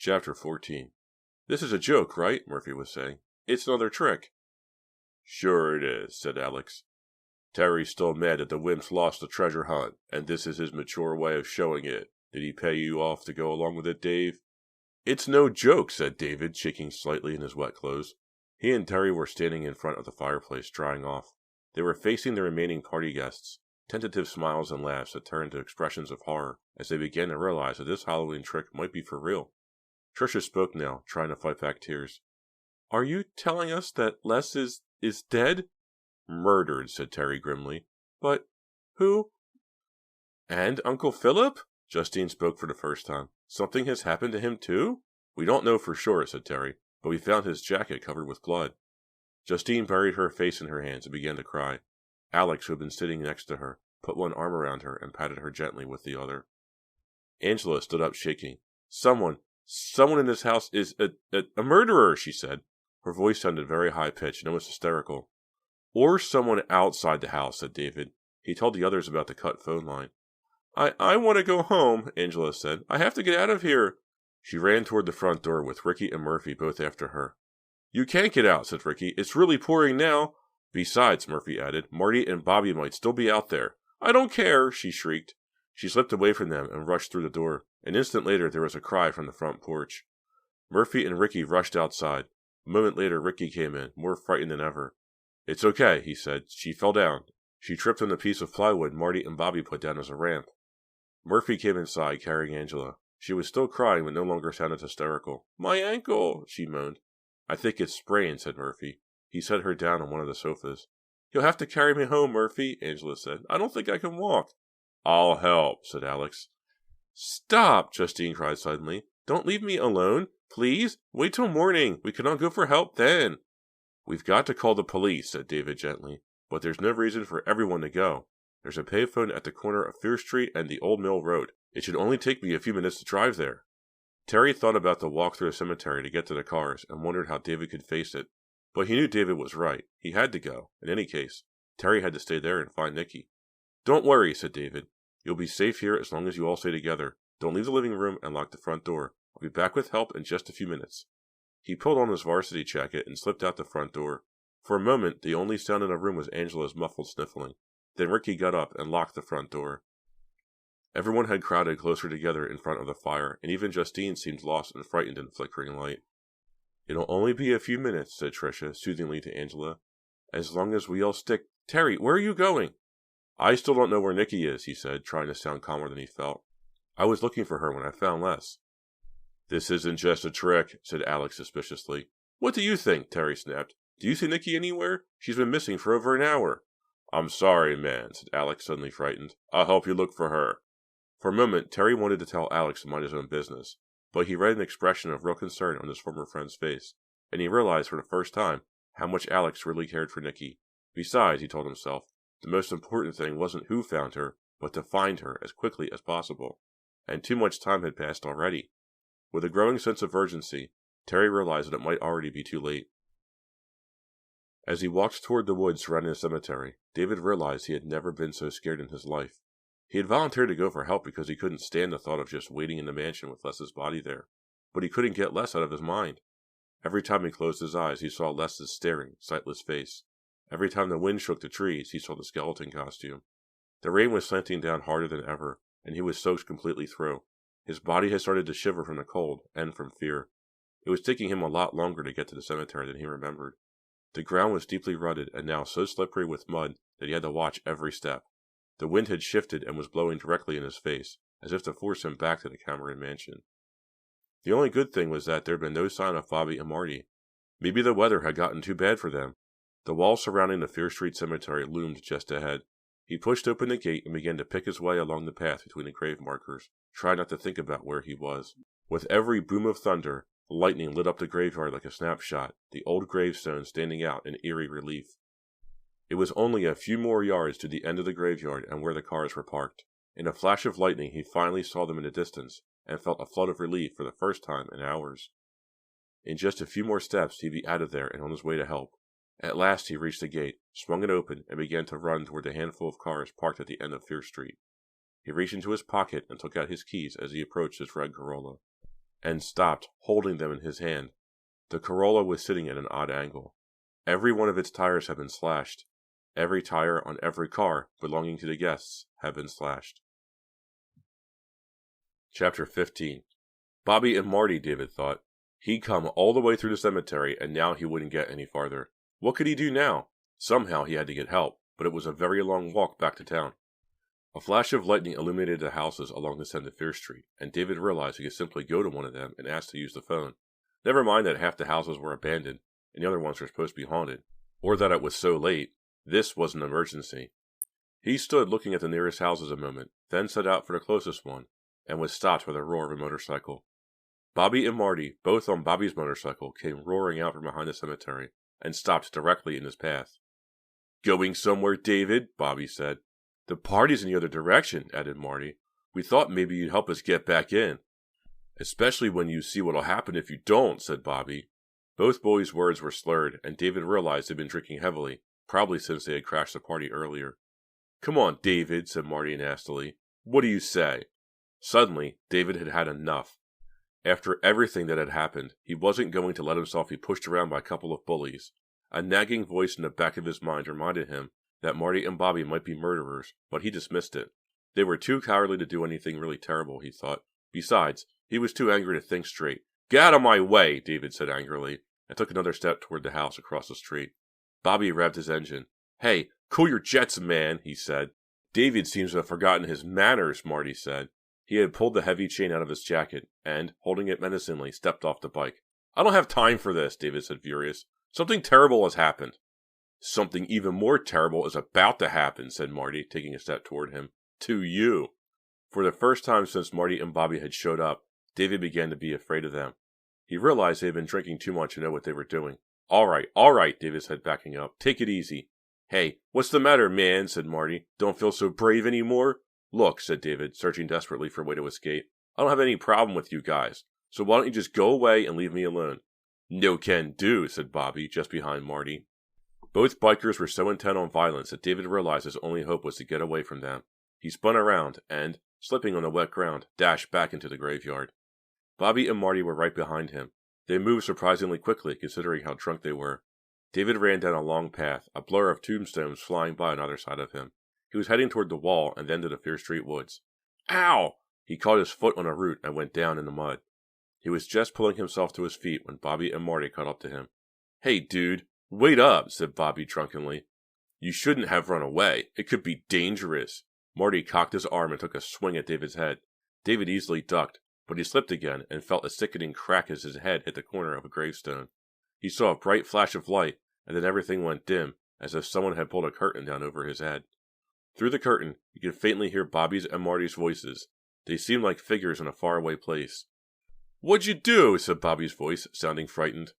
Chapter 14. "This is a joke, right?" Murphy was saying. "It's another trick." "Sure it is," said Alex. "Terry's still mad that the wimps lost the treasure hunt, and this is his mature way of showing it. Did he pay you off to go along with it, Dave?" "It's no joke," said David, shaking slightly in his wet clothes. He and Terry were standing in front of the fireplace, drying off. They were facing the remaining party guests, tentative smiles and laughs that turned to expressions of horror as they began to realize that this Halloween trick might be for real. Tricia spoke now, trying to fight back tears. "Are you telling us that Les is dead?" "Murdered," said Terry grimly. "But who?" "And Uncle Philip?" Justine spoke for the first time. "Something has happened to him too?" "We don't know for sure," said Terry, "but we found his jacket covered with blood." Justine buried her face in her hands and began to cry. Alex, who had been sitting next to her, put one arm around her and patted her gently with the other. Angela stood up shaking. Someone in this house is a murderer," she said. Her voice sounded very high-pitched and almost hysterical. "Or someone outside the house," said David. He told the others about the cut phone line. I want to go home," Angela said. "I have to get out of here." She ran toward the front door with Ricky and Murphy both after her. "You can't get out," said Ricky. "It's really pouring now." "Besides," Murphy added, "Marty and Bobby might still be out there." "I don't care," she shrieked. She slipped away from them and rushed through the door. An instant later there was a cry from the front porch. Murphy and Ricky rushed outside. A moment later Ricky came in, more frightened than ever. "It's okay," he said. "She fell down. She tripped on the piece of plywood Marty and Bobby put down as a ramp." Murphy came inside, carrying Angela. She was still crying, but no longer sounded hysterical. "My ankle," she moaned. "I think it's sprained," said Murphy. He set her down on one of the sofas. "You'll have to carry me home, Murphy," Angela said. "I don't think I can walk." "I'll help," said Alex. "Stop!" Justine cried suddenly. "Don't leave me alone. Please, wait till morning. We can all go for help then." "We've got to call the police," said David gently. "But there's no reason for everyone to go. There's a payphone at the corner of Fear Street and the Old Mill Road. It should only take me a few minutes to drive there." Terry thought about the walk through the cemetery to get to the cars and wondered how David could face it. But he knew David was right. He had to go. In any case, Terry had to stay there and find Nicky. "Don't worry," said David. "You'll be safe here as long as you all stay together. Don't leave the living room and lock the front door. I'll be back with help in just a few minutes." He pulled on his varsity jacket and slipped out the front door. For a moment, the only sound in the room was Angela's muffled sniffling. Then Ricky got up and locked the front door. Everyone had crowded closer together in front of the fire, and even Justine seemed lost and frightened in the flickering light. "It'll only be a few minutes," said Tricia soothingly to Angela. "As long as we all stick—" "Terry, where are you going?" "I still don't know where Nicky is," he said, trying to sound calmer than he felt. "I was looking for her when I found Les." "This isn't just a trick," said Alex suspiciously. "What do you think?" Terry snapped. "Do you see Nicky anywhere? She's been missing for over an hour." "I'm sorry, man," said Alex, suddenly frightened. "I'll help you look for her." For a moment, Terry wanted to tell Alex to mind his own business, but he read an expression of real concern on his former friend's face, and he realized for the first time how much Alex really cared for Nicky. Besides, he told himself, the most important thing wasn't who found her, but to find her as quickly as possible. And too much time had passed already. With a growing sense of urgency, Terry realized that it might already be too late. As he walked toward the woods surrounding the cemetery, David realized he had never been so scared in his life. He had volunteered to go for help because he couldn't stand the thought of just waiting in the mansion with Les's body there. But he couldn't get Les out of his mind. Every time he closed his eyes, he saw Les's staring, sightless face. Every time the wind shook the trees, he saw the skeleton costume. The rain was slanting down harder than ever, and he was soaked completely through. His body had started to shiver from the cold and from fear. It was taking him a lot longer to get to the cemetery than he remembered. The ground was deeply rutted and now so slippery with mud that he had to watch every step. The wind had shifted and was blowing directly in his face, as if to force him back to the Cameron mansion. The only good thing was that there had been no sign of Bobby and Marty. Maybe the weather had gotten too bad for them. The wall surrounding the Fear Street Cemetery loomed just ahead. He pushed open the gate and began to pick his way along the path between the grave markers, trying not to think about where he was. With every boom of thunder, lightning lit up the graveyard like a snapshot, the old gravestone standing out in eerie relief. It was only a few more yards to the end of the graveyard and where the cars were parked. In a flash of lightning, he finally saw them in the distance, and felt a flood of relief for the first time in hours. In just a few more steps, he'd be out of there and on his way to help. At last he reached the gate, swung it open, and began to run toward the handful of cars parked at the end of Fear Street. He reached into his pocket and took out his keys as he approached his red Corolla. and stopped, holding them in his hand. The Corolla was sitting at an odd angle. Every one of its tires had been slashed. Every tire on every car belonging to the guests had been slashed. Chapter 15. Bobby and Marty, David thought. He'd come all the way through the cemetery, and now he wouldn't get any farther. What could he do now? Somehow he had to get help, but it was a very long walk back to town. A flash of lightning illuminated the houses along this end of Fear Street, and David realized he could simply go to one of them and ask to use the phone. Never mind that half the houses were abandoned, and the other ones were supposed to be haunted, or that it was so late. This was an emergency. He stood looking at the nearest houses a moment, then set out for the closest one, and was stopped by the roar of a motorcycle. Bobby and Marty, both on Bobby's motorcycle, came roaring out from behind the cemetery, and stopped directly in his path. "Going somewhere, David?" Bobby said. "The party's in the other direction," added Marty. "We thought maybe you'd help us get back in." "Especially when you see what'll happen if you don't," said Bobby. Both boys' words were slurred, and David realized they'd been drinking heavily, probably since they had crashed the party earlier. "Come on, David," said Marty nastily. "What do you say?" Suddenly, David had had enough. After everything that had happened, he wasn't going to let himself be pushed around by a couple of bullies. A nagging voice in the back of his mind reminded him that Marty and Bobby might be murderers, but he dismissed it. They were too cowardly to do anything really terrible, he thought. Besides, he was too angry to think straight. "Get out of my way," David said angrily, and took another step toward the house across the street. Bobby revved his engine. "Hey, cool your jets, man," he said. "David seems to have forgotten his manners," Marty said. He had pulled the heavy chain out of his jacket, and, holding it menacingly, stepped off the bike. "I don't have time for this," David said, furious. "Something terrible has happened." "Something even more terrible is about to happen," said Marty, taking a step toward him. "To you." For the first time since Marty and Bobby had showed up, David began to be afraid of them. He realized they had been drinking too much to know what they were doing. All right, David said, backing up. "Take it easy." "Hey, what's the matter, man?" said Marty. "Don't feel so brave anymore?" "Look," said David, searching desperately for a way to escape. "I don't have any problem with you guys, so why don't you just go away and leave me alone?" "No can do," said Bobby, just behind Marty. Both bikers were so intent on violence that David realized his only hope was to get away from them. He spun around and, slipping on the wet ground, dashed back into the graveyard. Bobby and Marty were right behind him. They moved surprisingly quickly, considering how drunk they were. David ran down a long path, a blur of tombstones flying by on either side of him. He was heading toward the wall and then to the Fear Street woods. "Ow!" He caught his foot on a root and went down in the mud. He was just pulling himself to his feet when Bobby and Marty caught up to him. "Hey, dude, wait up," said Bobby drunkenly. "You shouldn't have run away. It could be dangerous." Marty cocked his arm and took a swing at David's head. David easily ducked, but he slipped again and felt a sickening crack as his head hit the corner of a gravestone. He saw a bright flash of light, and then everything went dim, as if someone had pulled a curtain down over his head. Through the curtain, he could faintly hear Bobby's and Marty's voices. They seemed like figures in a faraway place. "What'd you do?" said Bobby's voice, sounding frightened.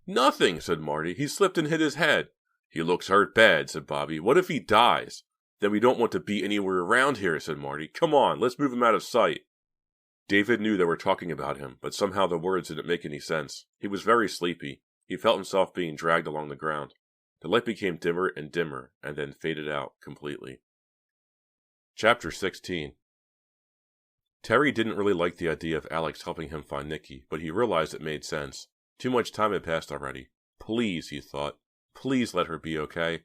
"Nothing," said Marty. "He slipped and hit his head." "He looks hurt bad," said Bobby. "What if he dies?" "Then we don't want to be anywhere around here," said Marty. "Come on, let's move him out of sight." David knew they were talking about him, but somehow the words didn't make any sense. He was very sleepy. He felt himself being dragged along the ground. The light became dimmer and dimmer, and then faded out completely. Chapter 16. Terry didn't really like the idea of Alex helping him find Nikki, but he realized it made sense. Too much time had passed already. Please, he thought. Please let her be okay.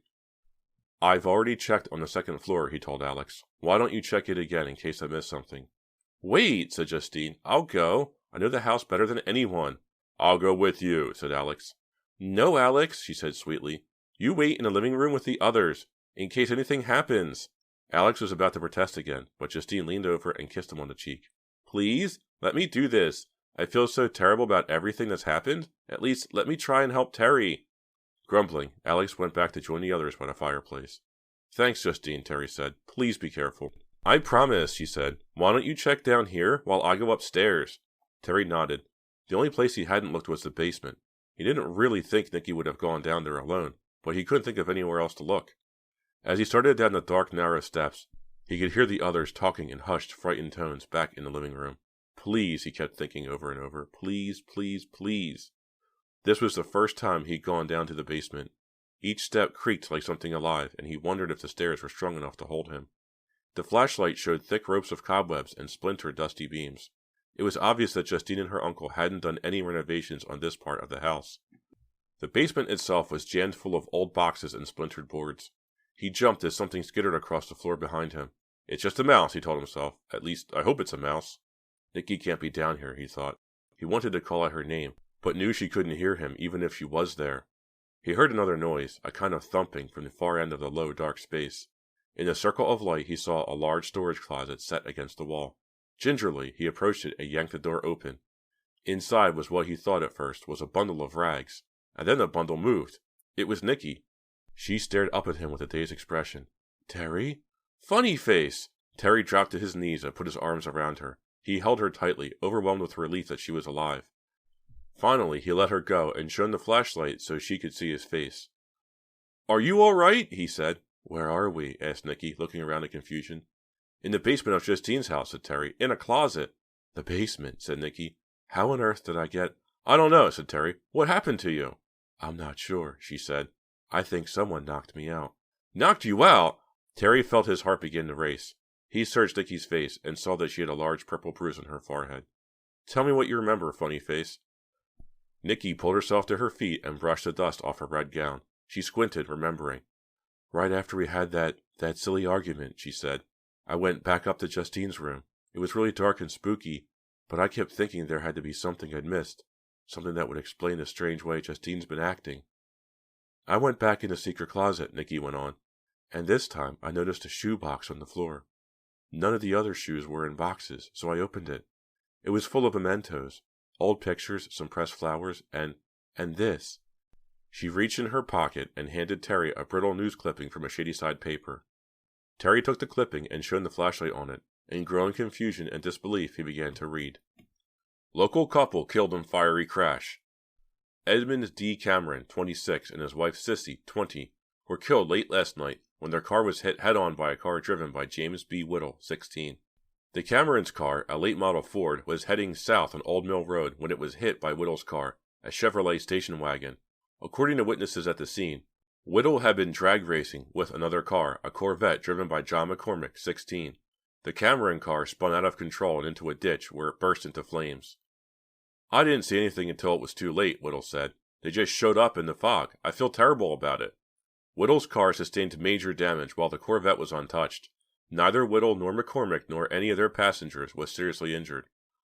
"I've already checked on the second floor," he told Alex. "Why don't you check it again in case I missed something?" "Wait," said Justine. "I'll go. I know the house better than anyone." "I'll go with you," said Alex. "No, Alex," she said sweetly. "You wait in the living room with the others, in case anything happens." Alex was about to protest again, but Justine leaned over and kissed him on the cheek. "Please, let me do this. I feel so terrible about everything that's happened. At least, let me try and help Terry." Grumbling, Alex went back to join the others by the fireplace. "Thanks, Justine," Terry said. "Please be careful." "I promise," she said. "Why don't you check down here while I go upstairs?" Terry nodded. The only place he hadn't looked was the basement. He didn't really think Nikki would have gone down there alone, but he couldn't think of anywhere else to look. As he started down the dark, narrow steps, he could hear the others talking in hushed, frightened tones back in the living room. "Please," he kept thinking over and over. "Please, please, please." This was the first time he'd gone down to the basement. Each step creaked like something alive, and he wondered if the stairs were strong enough to hold him. The flashlight showed thick ropes of cobwebs and splintered, dusty beams. It was obvious that Justine and her uncle hadn't done any renovations on this part of the house. The basement itself was jammed full of old boxes and splintered boards. He jumped as something skittered across the floor behind him. It's just a mouse, he told himself. At least, I hope it's a mouse. Nikki can't be down here, he thought. He wanted to call out her name, but knew she couldn't hear him even if she was there. He heard another noise, a kind of thumping from the far end of the low, dark space. In the circle of light, he saw a large storage closet set against the wall. Gingerly, he approached it and yanked the door open. Inside was what he thought at first was a bundle of rags, and then the bundle moved. It was Nikki. She stared up at him with a dazed expression. Terry? Funny face! Terry dropped to his knees and put his arms around her. He held her tightly, overwhelmed with relief that she was alive. Finally, he let her go and shone the flashlight so she could see his face. Are you all right? He said. Where are we? Asked Nikki, looking around in confusion. In the basement of Justine's house, said Terry. In a closet. The basement, said Nikki. How on earth did I get... I don't know, said Terry. What happened to you? I'm not sure, she said. I think someone knocked me out. Knocked you out? Terry felt his heart begin to race. He searched Nikki's face and saw that she had a large purple bruise on her forehead. Tell me what you remember, funny face. Nikki pulled herself to her feet and brushed the dust off her red gown. She squinted, remembering. Right after we had that silly argument, she said, I went back up to Justine's room. It was really dark and spooky, but I kept thinking there had to be something I'd missed, something that would explain the strange way Justine's been acting. I went back in the secret closet, Nikki went on, and this time I noticed a shoe box on the floor. None of the other shoes were in boxes, so I opened it. It was full of mementos, old pictures, some pressed flowers, and this. She reached in her pocket and handed Terry a brittle news clipping from a Shadyside paper. Terry took the clipping and shone the flashlight on it. In growing confusion and disbelief, he began to read. Local couple killed in fiery crash. Edmund D. Cameron, 26, and his wife Sissy, 20, were killed late last night when their car was hit head-on by a car driven by James B. Whittle, 16. The Cameron's car, a late-model Ford, was heading south on Old Mill Road when it was hit by Whittle's car, a Chevrolet station wagon. According to witnesses at the scene, Whittle had been drag racing with another car, a Corvette driven by John McCormick, 16. The Cameron car spun out of control and into a ditch where it burst into flames. I didn't see anything until it was too late, Whittle said. They just showed up in the fog. I feel terrible about it. Whittle's car sustained major damage while the Corvette was untouched. Neither Whittle nor McCormick nor any of their passengers was seriously injured.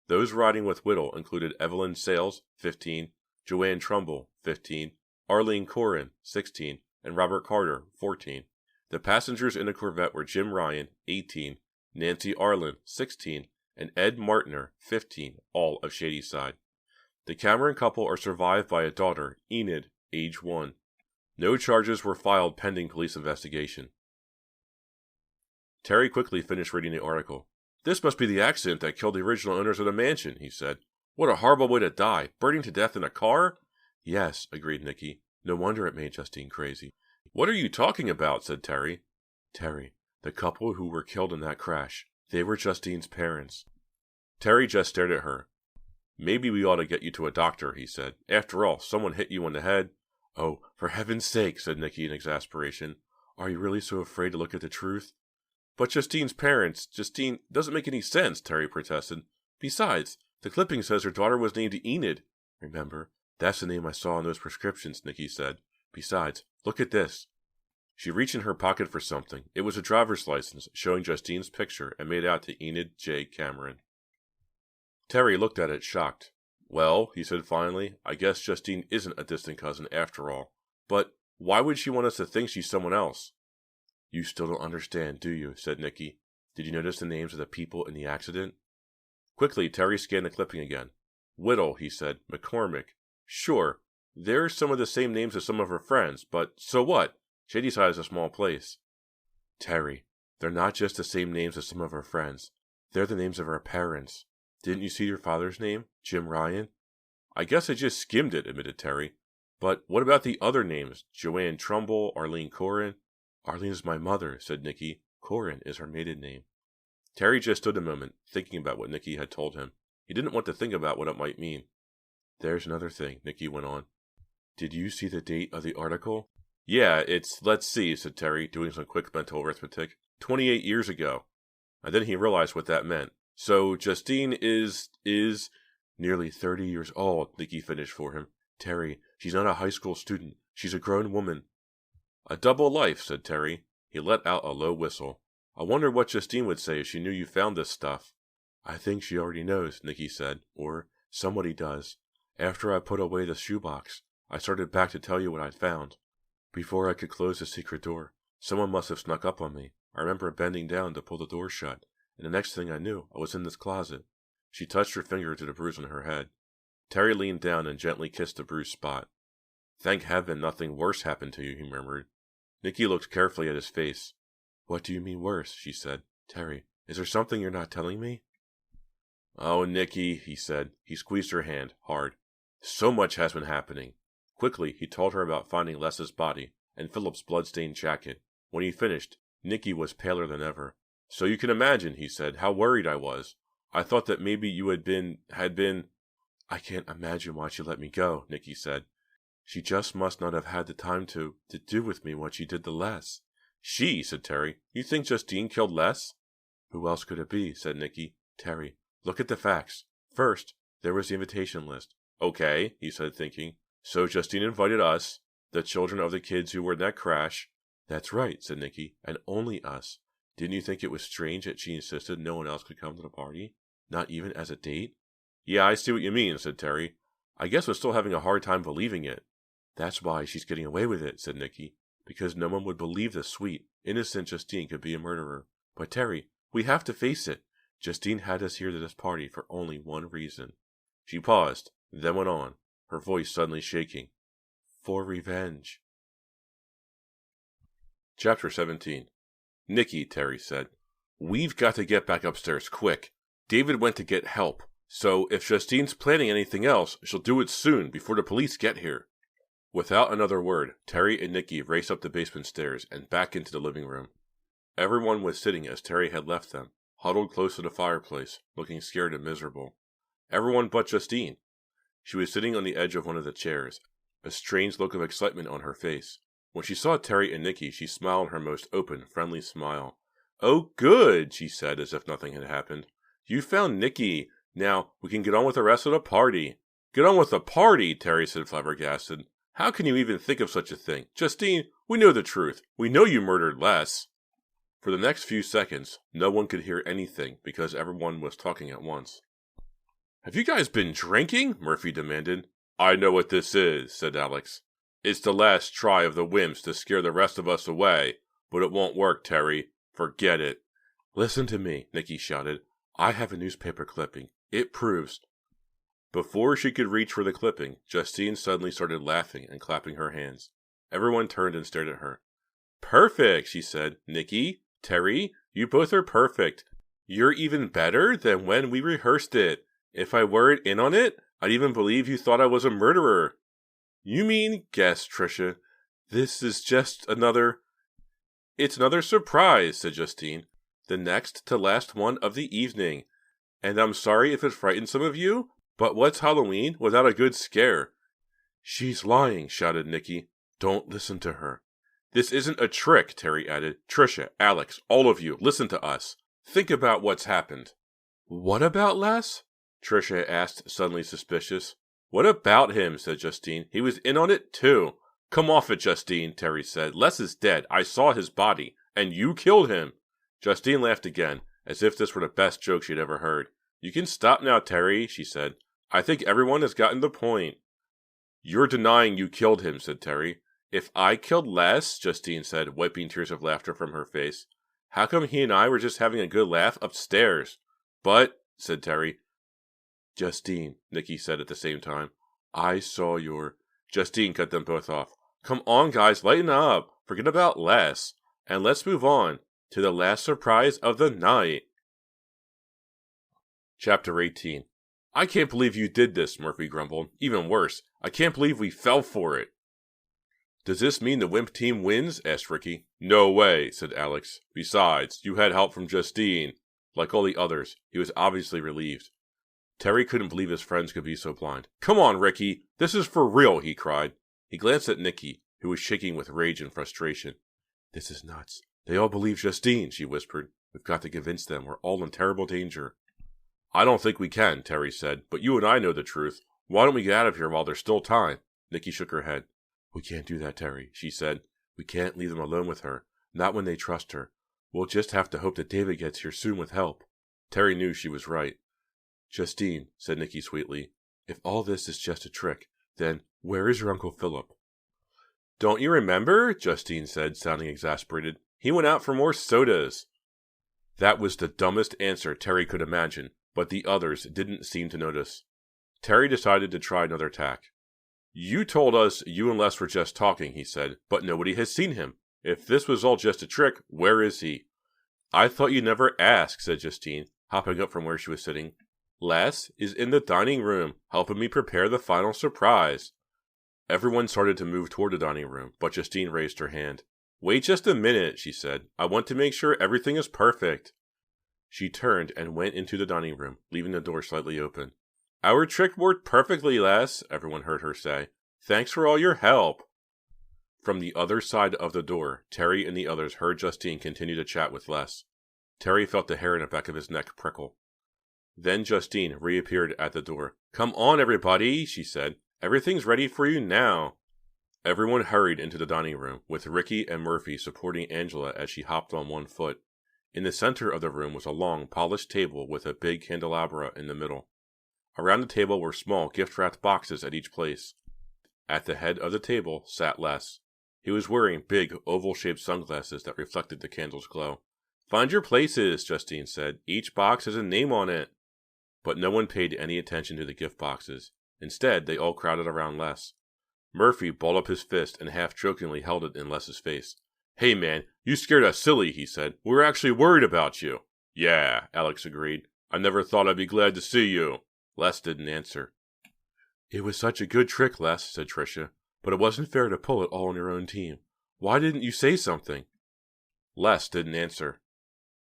Those riding with Whittle included Evelyn Sales, 15, Joanne Trumbull, 15, Arlene Corrin, 16, and Robert Carter, 14. The passengers in the Corvette were Jim Ryan, 18, Nancy Arlen, 16, and Ed Martiner, 15, all of Shadyside. The Cameron couple are survived by a daughter, Enid, age 1. No charges were filed pending police investigation. Terry quickly finished reading the article. This must be the accident that killed the original owners of the mansion, he said. What a horrible way to die, burning to death in a car? Yes, agreed Nikki. No wonder it made Justine crazy. What are you talking about? Said Terry. Terry, the couple who were killed in that crash. They were Justine's parents. Terry just stared at her. Maybe we ought to get you to a doctor, he said. After all, someone hit you on the head. Oh, for heaven's sake, said Nikki in exasperation. Are you really so afraid to look at the truth? But Justine's parents, Justine, doesn't make any sense, Terry protested. Besides, the clipping says her daughter was named Enid. Remember, that's the name I saw in those prescriptions, Nikki said. Besides, look at this. She reached in her pocket for something. It was a driver's license showing Justine's picture and made out to Enid J. Cameron. Terry looked at it, shocked. Well, he said finally, I guess Justine isn't a distant cousin after all. But why would she want us to think she's someone else? You still don't understand, do you? Said Nikki. Did you notice the names of the people in the accident? Quickly, Terry scanned the clipping again. Whittle, he said. McCormick. Sure, there's some of the same names as some of her friends, but so what? Shadyside is a small place. Terry, they're not just the same names as some of her friends. They're the names of her parents. Didn't you see your father's name? Jim Ryan? I guess I just skimmed it, admitted Terry. But what about the other names? Joanne Trumbull, Arlene Corrin? Arlene is my mother, said Nikki. Corrin is her maiden name. Terry just stood a moment, thinking about what Nikki had told him. He didn't want to think about what it might mean. There's another thing, Nikki went on. Did you see the date of the article? Yeah, let's see, said Terry, doing some quick mental arithmetic. 28 years ago. And then he realized what that meant. So Justine is nearly 30 years old, Nikki finished for him. Terry, she's not a high school student. She's a grown woman. A double life, said Terry. He let out a low whistle. I wonder what Justine would say if she knew you found this stuff. I think she already knows, Nikki said, or somebody does. After I put away the shoebox, I started back to tell you what I'd found. Before I could close the secret door, someone must have snuck up on me. I remember bending down to pull the door shut, and the next thing I knew, I was in this closet. She touched her finger to the bruise on her head. Terry leaned down and gently kissed the bruised spot. Thank heaven nothing worse happened to you, he murmured. Nikki looked carefully at his face. What do you mean worse? She said. Terry, is there something you're not telling me? Oh, Nikki, he said. He squeezed her hand, hard. So much has been happening. Quickly, he told her about finding Les's body and Philip's blood-stained jacket. When he finished, Nikki was paler than ever. So you can imagine, he said, how worried I was. I thought that maybe you had been... I can't imagine why she let me go, Nikki said. She just must not have had the time to do with me what she did to Les. She, said Terry. You think Justine killed Les? Who else could it be, said Nikki. Terry, look at the facts. First, there was the invitation list. Okay, he said, thinking. So Justine invited us, the children of the kids who were in that crash. That's right, said Nikki, and only us. Didn't you think it was strange that she insisted no one else could come to the party? Not even as a date? Yeah, I see what you mean, said Terry. I guess we're still having a hard time believing it. That's why she's getting away with it, said Nikki, because no one would believe the sweet, innocent Justine could be a murderer. But Terry, we have to face it. Justine had us here to this party for only one reason. She paused, then went on, her voice suddenly shaking. For revenge. Chapter 17. Nikki, Terry said. We've got to get back upstairs quick. David went to get help, so if Justine's planning anything else, she'll do it soon, before the police get here. Without another word, Terry and Nikki raced up the basement stairs and back into the living room. Everyone was sitting as Terry had left them, huddled close to the fireplace, looking scared and miserable. Everyone but Justine. She was sitting on the edge of one of the chairs, a strange look of excitement on her face. When she saw Terry and Nikki, she smiled her most open, friendly smile. Oh, good, she said, as if nothing had happened. You found Nikki. Now, we can get on with the rest of the party. Get on with the party, Terry said, flabbergasted. How can you even think of such a thing? Justine, we know the truth. We know you murdered Les. For the next few seconds, no one could hear anything because everyone was talking at once. Have you guys been drinking? Murphy demanded. I know what this is, said Alex. It's the last try of the wimps to scare the rest of us away, but it won't work, Terry. Forget it. Listen to me, Nikki shouted. I have a newspaper clipping. It proves... Before she could reach for the clipping, Justine suddenly started laughing and clapping her hands. Everyone turned and stared at her. Perfect, she said. Nikki, Terry, you both are perfect. You're even better than when we rehearsed it. If I weren't in on it, I'd even believe you thought I was a murderer. You mean, guessed Tricia. This is just another... It's another surprise, said Justine. The next to last one of the evening. And I'm sorry if it frightened some of you, but what's Halloween without a good scare? She's lying, shouted Nikki. Don't listen to her. This isn't a trick, Terry added. Tricia, Alex, all of you, listen to us. Think about what's happened. What about Les? Tricia asked, suddenly suspicious. What about him, said Justine. He was in on it, too. Come off it, Justine, Terry said. Les is dead. I saw his body. And you killed him. Justine laughed again, as if this were the best joke she'd ever heard. You can stop now, Terry, she said. I think everyone has gotten the point. You're denying you killed him, said Terry. If I killed Les, Justine said, wiping tears of laughter from her face, how come he and I were just having a good laugh upstairs? But, said Terry. Justine, Nikki said at the same time. I saw your... Justine cut them both off. Come on, guys, lighten up. Forget about Les. And let's move on to the last surprise of the night. Chapter 18. I can't believe you did this, Murphy grumbled. Even worse, I can't believe we fell for it. Does this mean the Wimp team wins? Asked Ricky. No way, said Alex. Besides, you had help from Justine. Like all the others, he was obviously relieved. Terry couldn't believe his friends could be so blind. Come on, Ricky. This is for real, he cried. He glanced at Nikki, who was shaking with rage and frustration. This is nuts. They all believe Justine, she whispered. We've got to convince them we're all in terrible danger. I don't think we can, Terry said, but you and I know the truth. Why don't we get out of here while there's still time? Nikki shook her head. We can't do that, Terry, she said. We can't leave them alone with her, not when they trust her. We'll just have to hope that David gets here soon with help. Terry knew she was right. Justine, said Nikki sweetly, if all this is just a trick, then where is your Uncle Philip? Don't you remember? Justine said, sounding exasperated. He went out for more sodas. That was the dumbest answer Terry could imagine, but the others didn't seem to notice. Terry decided to try another tack. You told us you and Les were just talking, he said, but nobody has seen him. If this was all just a trick, where is he? I thought you'd never ask, said Justine, hopping up from where she was sitting. Les is in the dining room, helping me prepare the final surprise. Everyone started to move toward the dining room, but Justine raised her hand. Wait just a minute, she said. I want to make sure everything is perfect. She turned and went into the dining room, leaving the door slightly open. Our trick worked perfectly, Les, everyone heard her say. Thanks for all your help. From the other side of the door, Terry and the others heard Justine continue to chat with Les. Terry felt the hair in the back of his neck prickle. Then Justine reappeared at the door. Come on, everybody, she said. Everything's ready for you now. Everyone hurried into the dining room, with Ricky and Murphy supporting Angela as she hopped on one foot. In the center of the room was a long, polished table with a big candelabra in the middle. Around the table were small gift-wrapped boxes at each place. At the head of the table sat Les. He was wearing big, oval-shaped sunglasses that reflected the candle's glow. Find your places, Justine said. Each box has a name on it. But no one paid any attention to the gift boxes. Instead, they all crowded around Les. Murphy balled up his fist and half-jokingly held it in Les's face. Hey man, you scared us silly, he said. We were actually worried about you. Yeah, Alex agreed. I never thought I'd be glad to see you. Les didn't answer. It was such a good trick, Les, said Tricia, but it wasn't fair to pull it all on your own team. Why didn't you say something? Les didn't answer.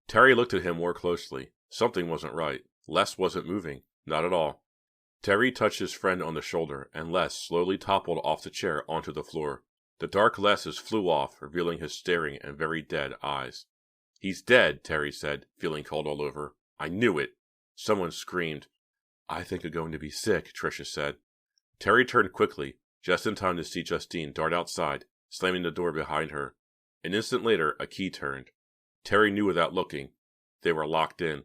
Terry looked at him more closely. Something wasn't right. Les wasn't moving. Not at all. Terry touched his friend on the shoulder, and Les slowly toppled off the chair onto the floor. The dark Les's flew off, revealing his staring and very dead eyes. He's dead, Terry said, feeling cold all over. I knew it. Someone screamed. I think you're going to be sick, Tricia said. Terry turned quickly, just in time to see Justine dart outside, slamming the door behind her. An instant later, a key turned. Terry knew without looking. They were locked in.